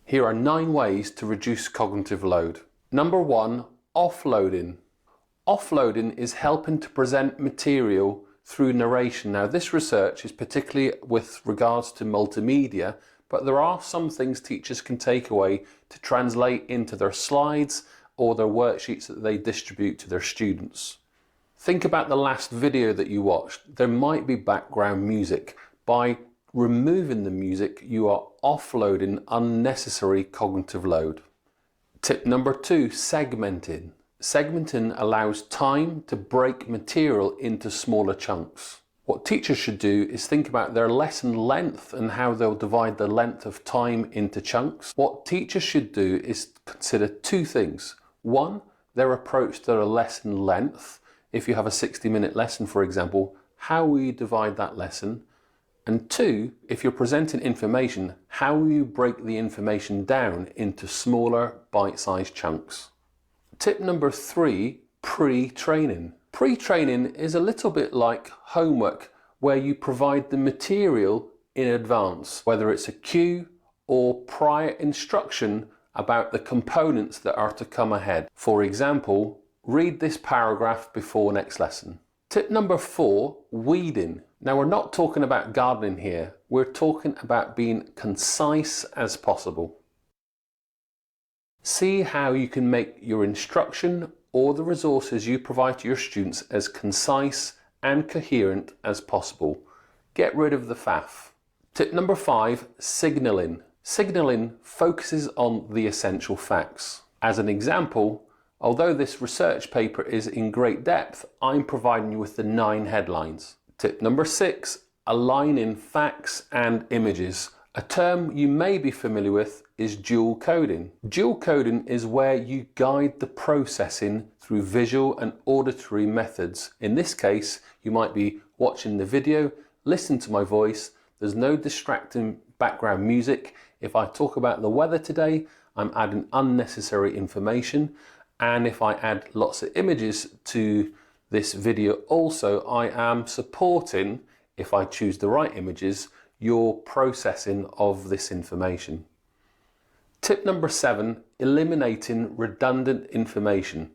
Here are 9 ways to reduce cognitive load. Number 1, offloading. Offloading is helping to present material through narration. Now, this research is particularly with regards to multimedia, but there are some things teachers can take away to translate into their slides or their worksheets that they distribute to their students. Think about the last video that you watched. There might be background music. By removing the music, you are offloading unnecessary cognitive load. Tip number 2, segmenting. Segmenting allows time to break material into smaller chunks. What teachers should do is think about their lesson length and how they'll divide the length of time into chunks. What teachers should do is consider 2 things. 1, their approach to a lesson length. If you have a 60-minute lesson, for example, how will you divide that lesson? And 2, if you're presenting information, how will you break the information down into smaller bite-sized chunks? Tip number 3, pre-training. Pre-training is a little bit like homework, where you provide the material in advance, whether it's a cue or prior instruction about the components that are to come ahead. For example, read this paragraph before next lesson. Tip number 4, weeding. Now, we're not talking about gardening here. We're talking about being concise as possible. See how you can make your instruction or the resources you provide to your students as concise and coherent as possible. Get rid of the faff. Tip number 5, signalling. Signalling focuses on the essential facts. As an example, although this research paper is in great depth, I'm providing you with the 9 headlines. Tip number 6, aligning facts and images. A term you may be familiar with is dual coding. Dual coding is where you guide the processing through visual and auditory methods. In this case, you might be watching the video, listen to my voice, there's no distracting background music. If I talk about the weather today, I'm adding unnecessary information. And if I add lots of images to this video also, I am supporting, if I choose the right images, your processing of this information. Tip number 7, eliminating redundant information.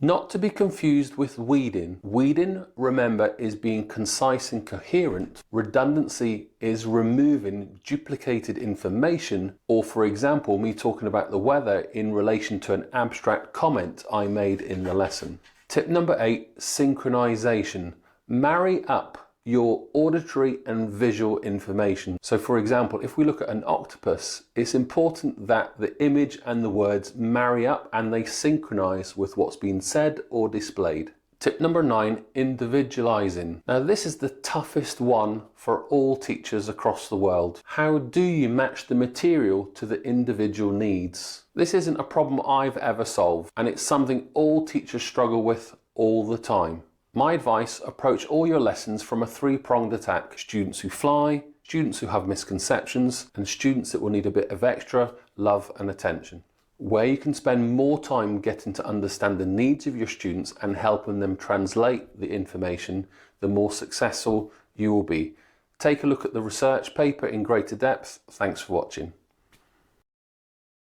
Not to be confused with weeding. Weeding, remember, is being concise and coherent. Redundancy is removing duplicated information, or for example, me talking about the weather in relation to an abstract comment I made in the lesson. Tip number 8, synchronization. Marry up your auditory and visual information. So for example, if we look at an octopus, it's important that the image and the words marry up and they synchronize with what's being said or displayed. Tip number 9, individualizing. Now this is the toughest one for all teachers across the world. How do you match the material to the individual needs? This isn't a problem I've ever solved, and it's something all teachers struggle with all the time. My advice, approach all your lessons from a 3-pronged attack. Students who fly, students who have misconceptions, and students that will need a bit of extra love and attention. Where you can spend more time getting to understand the needs of your students and helping them translate the information, the more successful you will be. Take a look at the research paper in greater depth. Thanks for watching.